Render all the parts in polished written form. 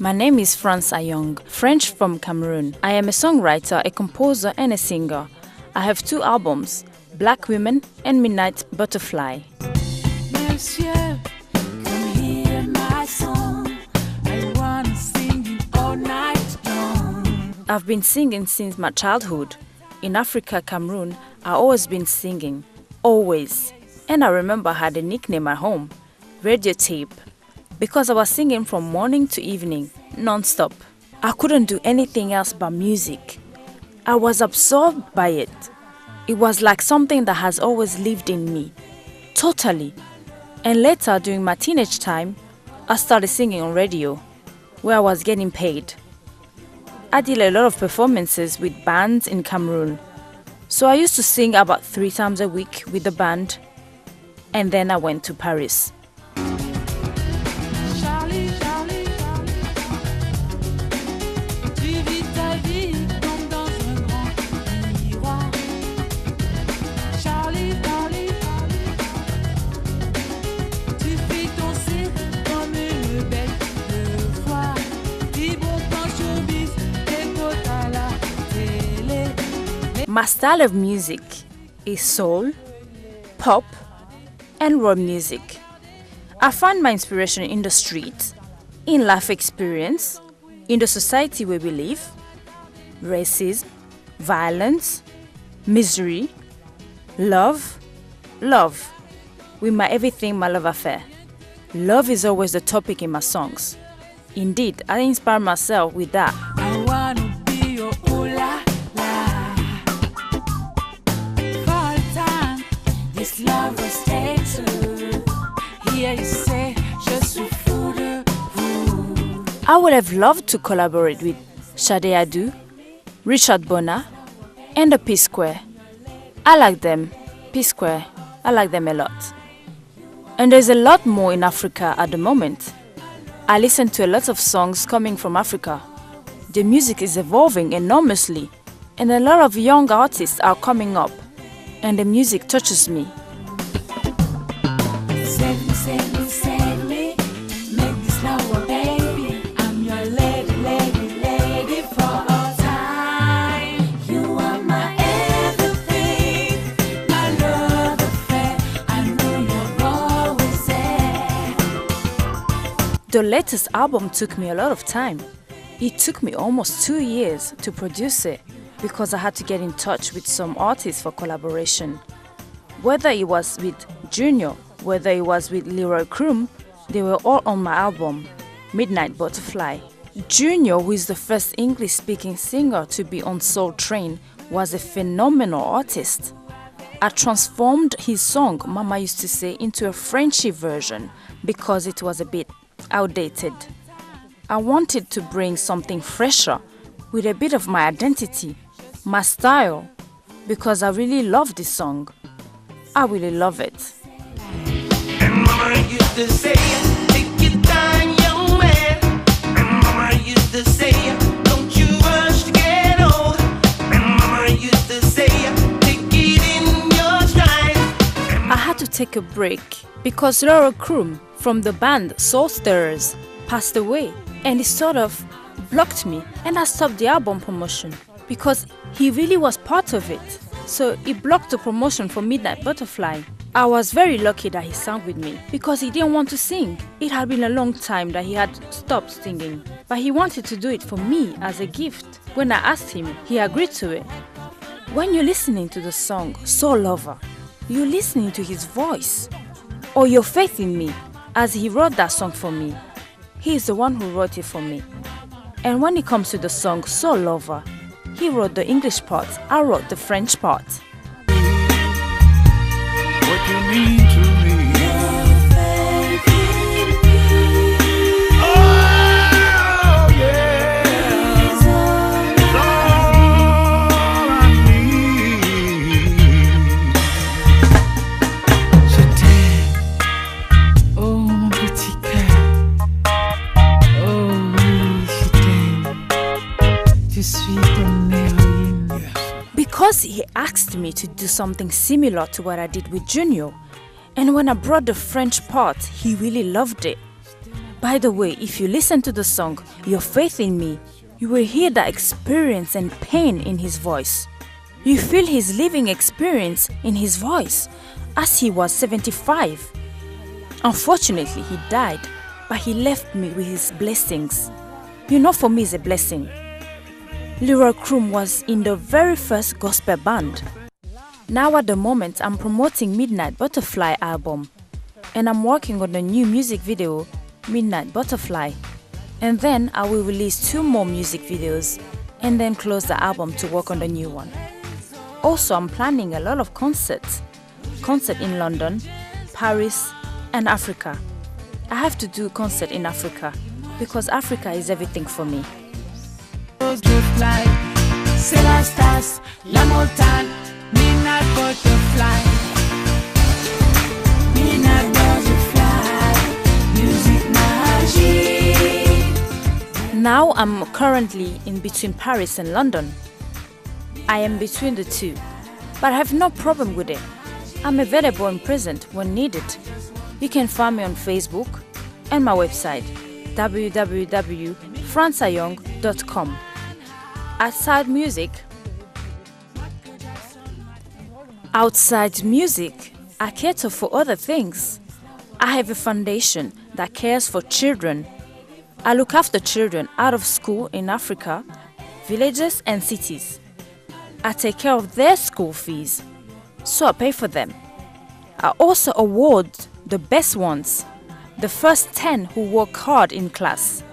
My name is France AYONG, French from Cameroon. I am a songwriter, a composer and a singer. I have 2 albums, Black Women and Midnight Butterfly. Monsieur, come hear my song. I wanna sing it all night long. I've been singing since my childhood. In Africa, Cameroon, I've always been singing. Always. And I remember I had a nickname at home, Radio Tape, because I was singing from morning to evening, non-stop. I couldn't do anything else but music. I was absorbed by it. It was like something that has always lived in me. Totally. And later, during my teenage time, I started singing on radio, where I was getting paid. I did a lot of performances with bands in Cameroon. So I used to sing about 3 times a week with the band. And then I went to Paris. My style of music is soul, pop, and rock music. I find my inspiration in the street, in life experience, in the society where we live, racism, violence, misery, love. With my everything, my love affair. Love is always the topic in my songs. Indeed, I inspire myself with that. I wanna be your ooh-la. This love will stay true. Here you say, je suis fou de vous. I would have loved to collaborate with Sade Adu, Richard Bona, and the P-Square. I like them, P-Square, I like them a lot. And there's a lot more in Africa at the moment. I listen to a lot of songs coming from Africa. The music is evolving enormously, and a lot of young artists are coming up. And the music touches me. Save me, make this love a baby. I'm your lady for all time. You are my everything, my love affair. I know you're always there. The latest album took me a lot of time. It took me almost 2 years to produce it, because I had to get in touch with some artists for collaboration. Whether it was with Junior, whether it was with Leroy Krum, they were all on my album, Midnight Butterfly. Junior, who is the first English-speaking singer to be on Soul Train, was a phenomenal artist. I transformed his song, Mama Used to Say, into a Frenchy version because it was a bit outdated. I wanted to bring something fresher with a bit of my identity, my style, because I really love this song. I really love it. And Mama used to say, take your time, young man. And Mama used to say, don't you rush to get old. And Mama used to say, take it in your stride. I had to take a break because Leroy Krum from the band Soul Stirrers passed away, and it sort of blocked me, and I stopped the album promotion because he really was part of it. So it blocked the promotion for Midnight Butterfly. I was very lucky that he sang with me because he didn't want to sing. It had been a long time that he had stopped singing, but he wanted to do it for me as a gift. When I asked him, he agreed to it. When you're listening to the song Soul Lover, you're listening to his voice or your faith in me, as he wrote that song for me. He is the one who wrote it for me. And when it comes to the song Soul Lover, he wrote the English part, I wrote the French part. What you mean to me? Oh, yeah. It's all I need. Je t'aime, oh mon petit cœur. Oh oui, je t'aime. Je suis ton héroïne. Because he asked me to do something similar to what I did with Junior. And when I brought the French part, he really loved it. By the way, if you listen to the song Your Faith in Me, you will hear the experience and pain in his voice. You feel his living experience in his voice as he was 75. Unfortunately, he died, but he left me with his blessings. You know, for me, it's a blessing. Leroy Krum was in the very first gospel band. Now at the moment, I'm promoting Midnight Butterfly album, and I'm working on the new music video, Midnight Butterfly. And then I will release 2 more music videos and then close the album to work on the new one. Also, I'm planning a lot of concerts in London, Paris, and Africa. I have to do a concert in Africa because Africa is everything for me. Butterfly, c'est la stas, la montagne, midnight butterfly, midnight butterfly, music magic. Now I'm currently in between Paris and London. I am between the two, but I have no problem with it. I'm available and present when needed. You can find me on Facebook and my website www.franceayong.com. Outside music, I cater for other things. I have a foundation that cares for children. I look after children out of school in Africa, villages and cities. I take care of their school fees, so I pay for them. I also award the best ones, the first 10 who work hard in class.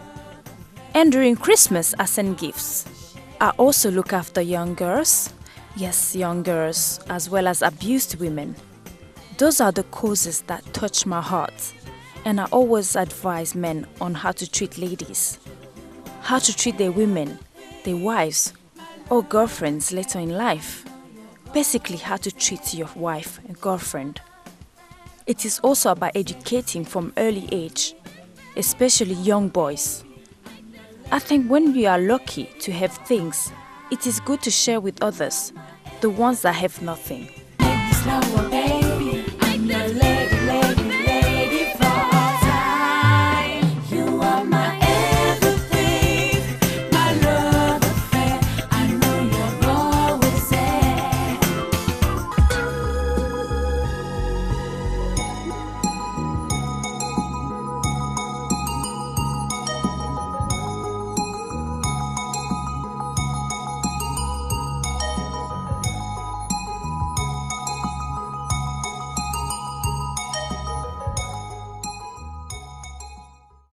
And during Christmas, I send gifts. I also look after young girls, yes, young girls, as well as abused women. Those are the causes that touch my heart, and I always advise men on how to treat ladies, how to treat their women, their wives, or girlfriends later in life. Basically, how to treat your wife and girlfriend. It is also about educating from early age, especially young boys. I think when we are lucky to have things, it is good to share with others, the ones that have nothing. Make this love